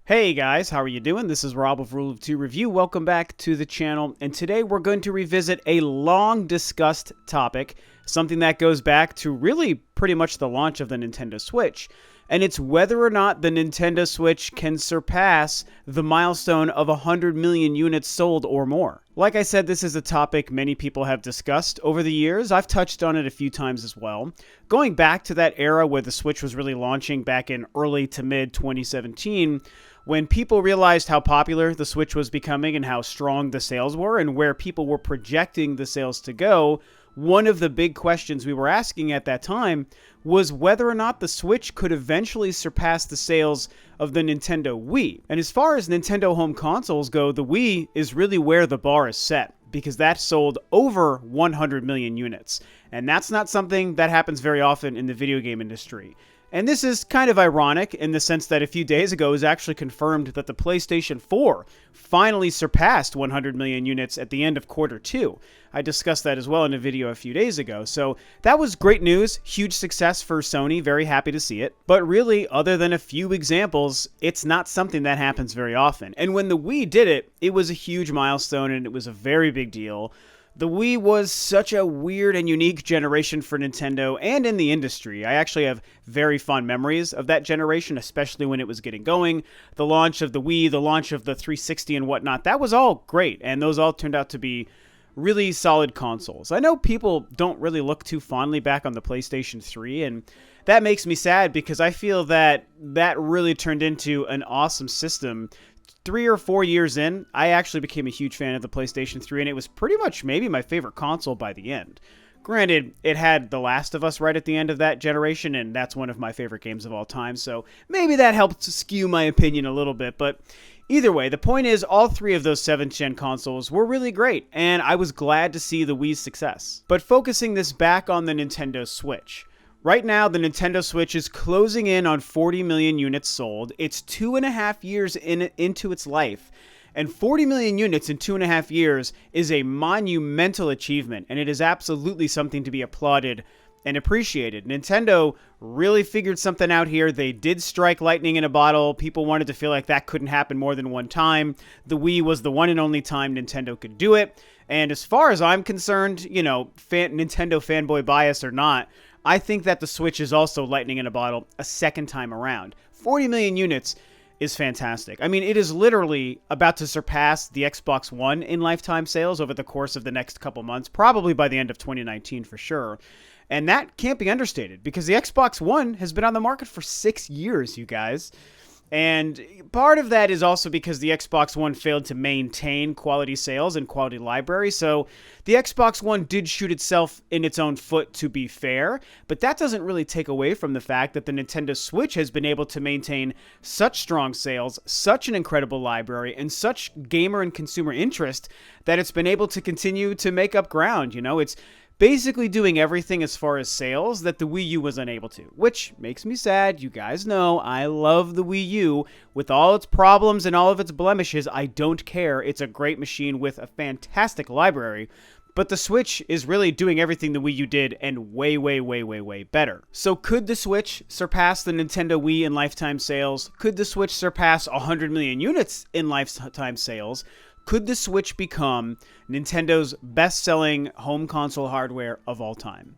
Hey guys, how are you doing? This is Rob of Rule2 Review. Welcome back to the channel, and today we're going to revisit a long discussed topic, something that goes back to really pretty much the launch of the Nintendo Switch, and it's whether or not the Nintendo Switch can surpass the milestone of 100 million units sold or more. Like I said, this is a topic many people have discussed over the years. I've touched on it a few times as well. Going back to that era where the Switch was really launching back in early to mid 2017, when people realized how popular the Switch was becoming and how strong the sales were and where people were projecting the sales to go, one of the big questions we were asking at that time was whether or not the Switch could eventually surpass the sales of the Nintendo Wii. And as far as Nintendo home consoles go, the Wii is really where the bar is set, because that sold over 100 million units. And that's not something that happens very often in the video game industry. And this is kind of ironic in the sense that a few days ago it was actually confirmed that the PlayStation 4 finally surpassed 100 million units at the end of Q2. I discussed that as well in a video a few days ago. So that was great news, huge success for Sony, very happy to see it. But really, other than a few examples, it's not something that happens very often. And when the Wii did it, it was a huge milestone and it was a very big deal. The Wii was such a weird and unique generation for Nintendo and in the industry. I actually have very fond memories of that generation, especially when it was getting going. The launch of the Wii, the launch of the 360 and whatnot, that was all great, and those all turned out to be really solid consoles. I know people don't really look too fondly back on the PlayStation 3, and that makes me sad because I feel that that really turned into an awesome system. 3 or 4 years in, I actually became a huge fan of the PlayStation 3, and it was pretty much maybe my favorite console by the end. Granted, it had The Last of Us right at the end of that generation, and that's one of my favorite games of all time, so maybe that helped to skew my opinion a little bit, but either way, the point is all three of those 7th-gen consoles were really great, and I was glad to see the Wii's success. But focusing this back on the Nintendo Switch. Right now, the Nintendo Switch is closing in on 40 million units sold. It's 2.5 years into its life. And 40 million units in 2.5 years is a monumental achievement, and it is absolutely something to be applauded and appreciated. Nintendo really figured something out here. They did strike lightning in a bottle. People wanted to feel like that couldn't happen more than one time. The Wii was the one and only time Nintendo could do it. And as far as I'm concerned, Nintendo fanboy bias or not, I think that the Switch is also lightning in a bottle a second time around. 40 million units is fantastic. I mean, it is literally about to surpass the Xbox One in lifetime sales over the course of the next couple months, probably by the end of 2019 for sure. And that can't be understated because the Xbox One has been on the market for 6 years, you guys. And part of that is also because the Xbox One failed to maintain quality sales and quality library, so the Xbox One did shoot itself in its own foot, to be fair, but that doesn't really take away from the fact that the Nintendo Switch has been able to maintain such strong sales, such an incredible library, and such gamer and consumer interest that it's been able to continue to make up ground. It's basically doing everything as far as sales that the Wii U was unable to, which makes me sad. You guys know I love the Wii U. With all its problems and all of its blemishes, I don't care. It's a great machine with a fantastic library. But the Switch is really doing everything the Wii U did and way, way, way, way, way better. So could the Switch surpass the Nintendo Wii in lifetime sales? Could the Switch surpass 100 million units in lifetime sales? Could the Switch become Nintendo's best-selling home console hardware of all time?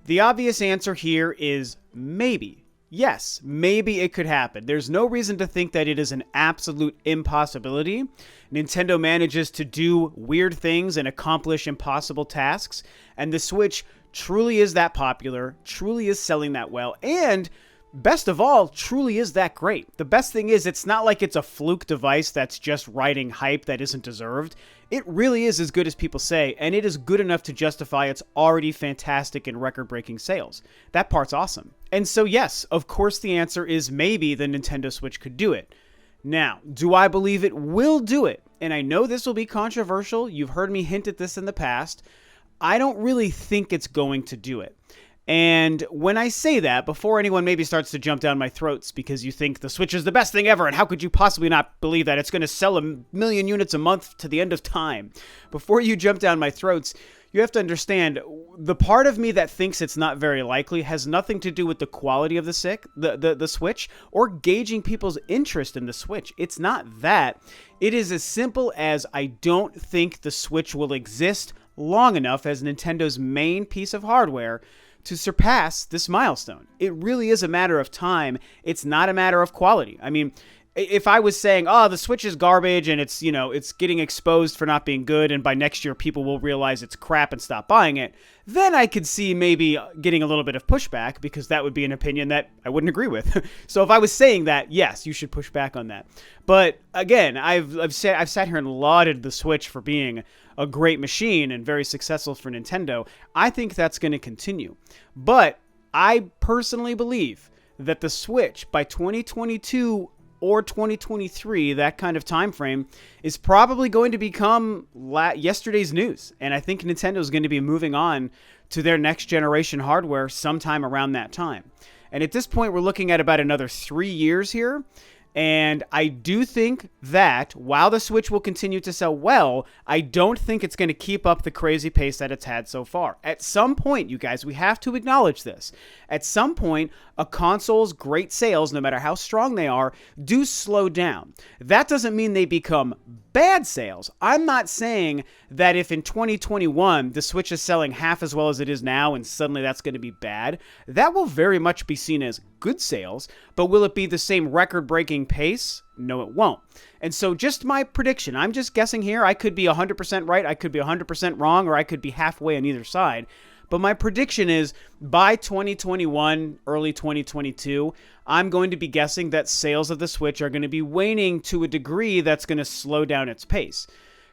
The obvious answer here is maybe. Yes, maybe it could happen. There's no reason to think that it is an absolute impossibility. Nintendo manages to do weird things and accomplish impossible tasks, and the Switch truly is that popular, truly is selling that well, and best of all, truly is that great. The best thing is, it's not like it's a fluke device that's just riding hype that isn't deserved. It really is as good as people say, and it is good enough to justify its already fantastic and record-breaking sales. That part's awesome. And so yes, of course the answer is maybe the Nintendo Switch could do it. Now, do I believe it will do it? And I know this will be controversial. You've heard me hint at this in the past. I don't really think it's going to do it. And when I say that, before anyone maybe starts to jump down my throats because you think the Switch is the best thing ever, and how could you possibly not believe that it's going to sell 1 million units a month to the end of time? Before you jump down my throats, you have to understand, the part of me that thinks it's not very likely has nothing to do with the quality of the Switch or gauging people's interest in the Switch. It's not that. It is as simple as I don't think the Switch will exist long enough as Nintendo's main piece of hardware to surpass this milestone. It really is a matter of time. It's not a matter of quality. I mean, if I was saying, oh, the Switch is garbage and it's, it's getting exposed for not being good, and by next year people will realize it's crap and stop buying it, then I could see maybe getting a little bit of pushback, because that would be an opinion that I wouldn't agree with. So if I was saying that, yes, you should push back on that. But again, I've sat here and lauded the Switch for being a great machine and very successful for Nintendo. I think that's going to continue. But I personally believe that the Switch by 2022 or 2023, that kind of time frame, is probably going to become yesterday's news. And I think Nintendo is going to be moving on to their next generation hardware sometime around that time. And at this point, we're looking at about another 3 years here. And I do think that while the Switch will continue to sell well, I don't think it's going to keep up the crazy pace that it's had so far. At some point, you guys, we have to acknowledge this. At some point, a console's great sales, no matter how strong they are, do slow down. That doesn't mean they become bad sales. I'm not saying that if in 2021 the Switch is selling half as well as it is now and suddenly that's going to be bad. That will very much be seen as good sales, but will it be the same record-breaking pace? No, it won't. And so just my prediction, I'm just guessing here. I could be 100% right, I could be 100% wrong, or I could be halfway on either side. But my prediction is by 2021, early 2022, I'm going to be guessing that sales of the Switch are going to be waning to a degree that's going to slow down its pace.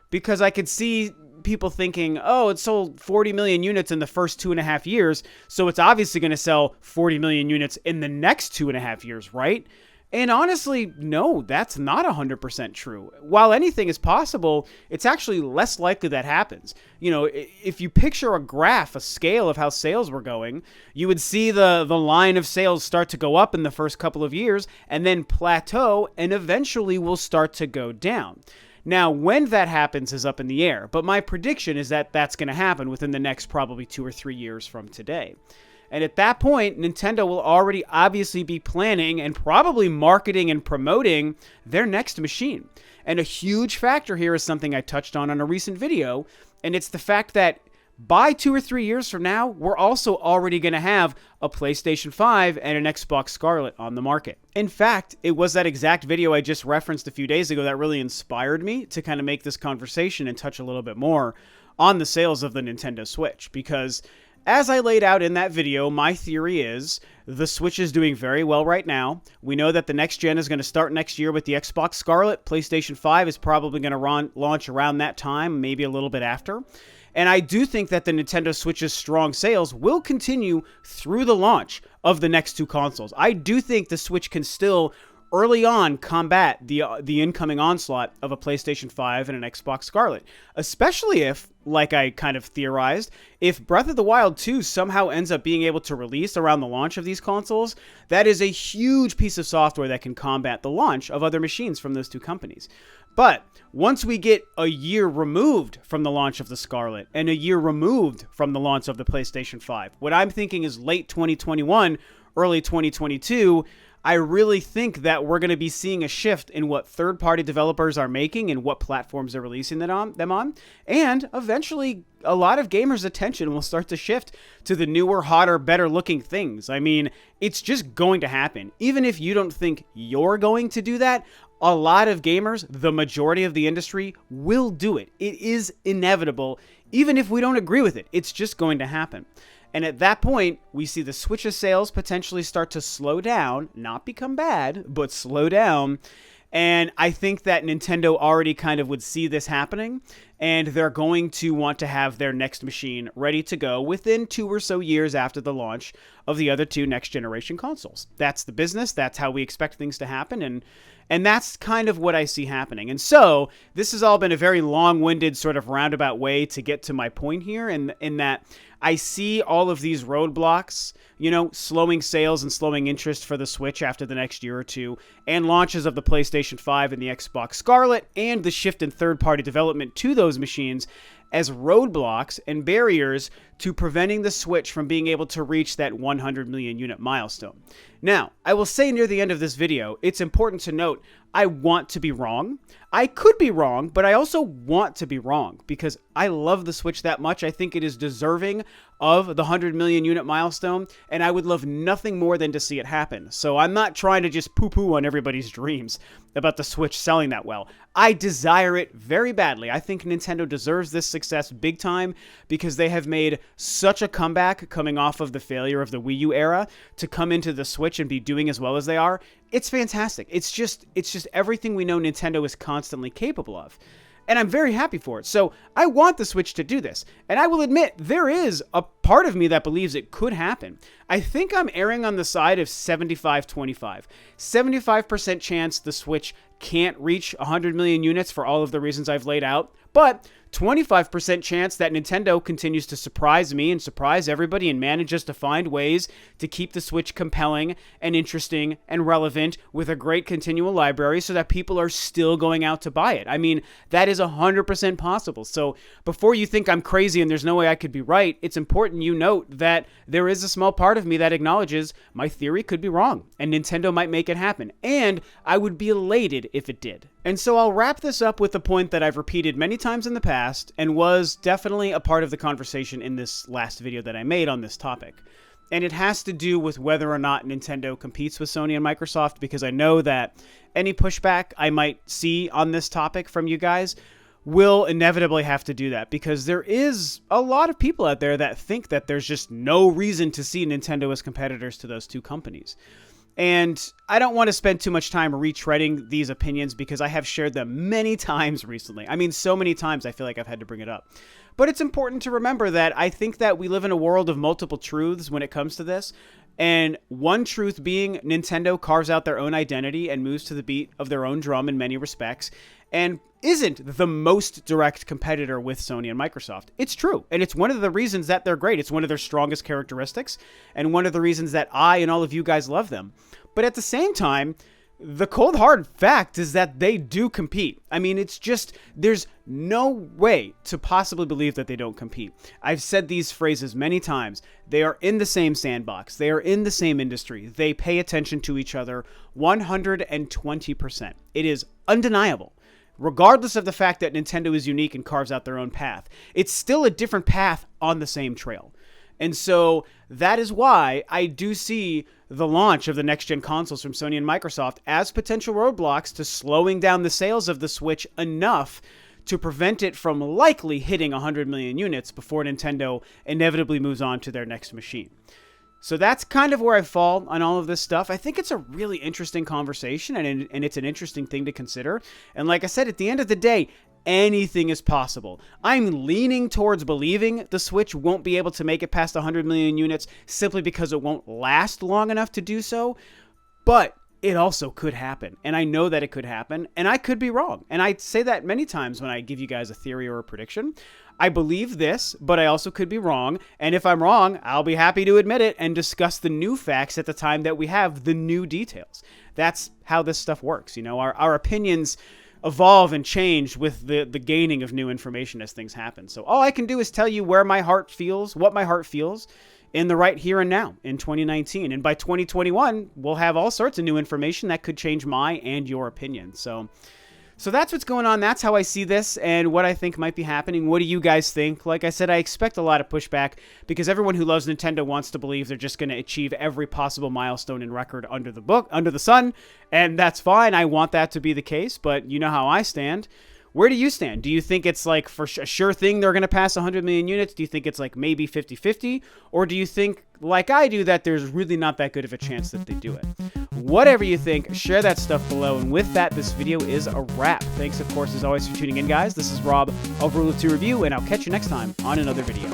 Because I could see people thinking, oh, it sold 40 million units in the first 2.5 years, so it's obviously going to sell 40 million units in the next 2.5 years, right? And honestly, no, that's not 100% true. While anything is possible, it's actually less likely that happens. If you picture a graph, a scale of how sales were going, you would see the line of sales start to go up in the first couple of years and then plateau and eventually will start to go down. Now, when that happens is up in the air, but my prediction is that that's going to happen within the next probably 2 or 3 years from today. And at that point, Nintendo will already obviously be planning and probably marketing and promoting their next machine. And a huge factor here is something I touched on a recent video, and it's the fact that by 2 or 3 years from now, we're also already going to have a PlayStation 5 and an Xbox Scarlet on the market. In fact, it was that exact video I just referenced a few days ago that really inspired me to kind of make this conversation and touch a little bit more on the sales of the Nintendo Switch, because as I laid out in that video, my theory is the Switch is doing very well right now. We know that the next gen is going to start next year with the Xbox Scarlet. PlayStation 5 is probably going to launch around that time, maybe a little bit after. And I do think that the Nintendo Switch's strong sales will continue through the launch of the next two consoles. I do think the Switch can still early on combat the incoming onslaught of a PlayStation 5 and an Xbox Scarlet, especially if, like I kind of theorized, if Breath of the Wild 2 somehow ends up being able to release around the launch of these consoles, that is a huge piece of software that can combat the launch of other machines from those two companies. But once we get a year removed from the launch of the Scarlet and a year removed from the launch of the PlayStation 5, what I'm thinking is late 2021, early 2022, I really think that we're going to be seeing a shift in what third-party developers are making and what platforms they're releasing them on. And eventually, a lot of gamers' attention will start to shift to the newer, hotter, better-looking things. I mean, it's just going to happen. Even if you don't think you're going to do that, a lot of gamers, the majority of the industry, will do it. It is inevitable. Even if we don't agree with it, it's just going to happen. And at that point, we see the Switch's sales potentially start to slow down, not become bad, but slow down. And I think that Nintendo already kind of would see this happening, and they're going to want to have their next machine ready to go within 2 or so years after the launch of the other two next-generation consoles. That's the business. That's how we expect things to happen, and that's kind of what I see happening. And so this has all been a very long-winded sort of roundabout way to get to my point here, in that I see all of these roadblocks, slowing sales and slowing interest for the Switch after the next year or two, and launches of the PlayStation 5 and the Xbox Scarlet, and the shift in third-party development to those machines as roadblocks and barriers to preventing the Switch from being able to reach that 100 million unit milestone. Now, I will say near the end of this video, it's important to note, I want to be wrong. I could be wrong, but I also want to be wrong because I love the Switch that much. I think it is deserving of the 100 million unit milestone, and I would love nothing more than to see it happen. So I'm not trying to just poo-poo on everybody's dreams about the Switch selling that well. I desire it very badly. I think Nintendo deserves this success big time because they have made such a comeback coming off of the failure of the Wii U era to come into the Switch and be doing as well as they are. It's fantastic. It's just everything we know Nintendo is constantly capable of. And I'm very happy for it. So I want the Switch to do this. And I will admit, there is a part of me that believes it could happen. I think I'm erring on the side of 75-25. 75% chance the Switch can't reach 100 million units for all of the reasons I've laid out. But 25% chance that Nintendo continues to surprise me and surprise everybody and manages to find ways to keep the Switch compelling and interesting and relevant with a great continual library so that people are still going out to buy it. I mean, that is 100% possible. So before you think I'm crazy and there's no way I could be right, it's important you note that there is a small part of me that acknowledges my theory could be wrong and Nintendo might make it happen. And I would be elated if it did. And so I'll wrap this up with a point that I've repeated many times in the past and was definitely a part of the conversation in this last video that I made on this topic. And it has to do with whether or not Nintendo competes with Sony and Microsoft, because I know that any pushback I might see on this topic from you guys will inevitably have to do that, because there is a lot of people out there that think that there's just no reason to see Nintendo as competitors to those two companies. And I don't want to spend too much time retreading these opinions because I have shared them many times recently. I mean, so many times I feel like I've had to bring it up. But it's important to remember that I think that we live in a world of multiple truths when it comes to this. And one truth being Nintendo carves out their own identity and moves to the beat of their own drum in many respects and isn't the most direct competitor with Sony and Microsoft. It's true. And it's one of the reasons that they're great. It's one of their strongest characteristics and one of the reasons that I and all of you guys love them. But at the same time, the cold hard fact is that they do compete. I mean, it's just, there's no way to possibly believe that they don't compete. I've said these phrases many times. They are in the same sandbox. They are in the same industry. They pay attention to each other 120%. It is undeniable. Regardless of the fact that Nintendo is unique and carves out their own path, it's still a different path on the same trail. And so that is why I do see the launch of the next-gen consoles from Sony and Microsoft as potential roadblocks to slowing down the sales of the Switch enough to prevent it from likely hitting 100 million units before Nintendo inevitably moves on to their next machine. So that's kind of where I fall on all of this stuff. I think it's a really interesting conversation, and it's an interesting thing to consider. And like I said, at the end of the day, anything is possible. I'm leaning towards believing the Switch won't be able to make it past 100 million units simply because it won't last long enough to do so. But it also could happen. And I know that it could happen. And I could be wrong. And I say that many times when I give you guys a theory or a prediction. I believe this, but I also could be wrong. And if I'm wrong, I'll be happy to admit it and discuss the new facts at the time that we have the new details. That's how this stuff works. You know, our opinions evolve and change with the gaining of new information as things happen. So all I can do is tell you where my heart feels, what my heart feels in the right here and now in 2019. And by 2021, we'll have all sorts of new information that could change my and your opinion. So that's what's going on. That's how I see this and what I think might be happening. What do you guys think? Like I said, I expect a lot of pushback because everyone who loves Nintendo wants to believe they're just going to achieve every possible milestone and record under the sun, and that's fine. I want that to be the case, but you know how I stand. Where do you stand? Do you think it's like for a sure thing they're going to pass 100 million units? Do you think it's like maybe 50-50? Or do you think, like I do, that there's really not that good of a chance that they do it? Whatever you think, share that stuff below. And with that, this video is a wrap. Thanks, of course, as always, for tuning in, guys. This is Rob of Ro2R Review, and I'll catch you next time on another video.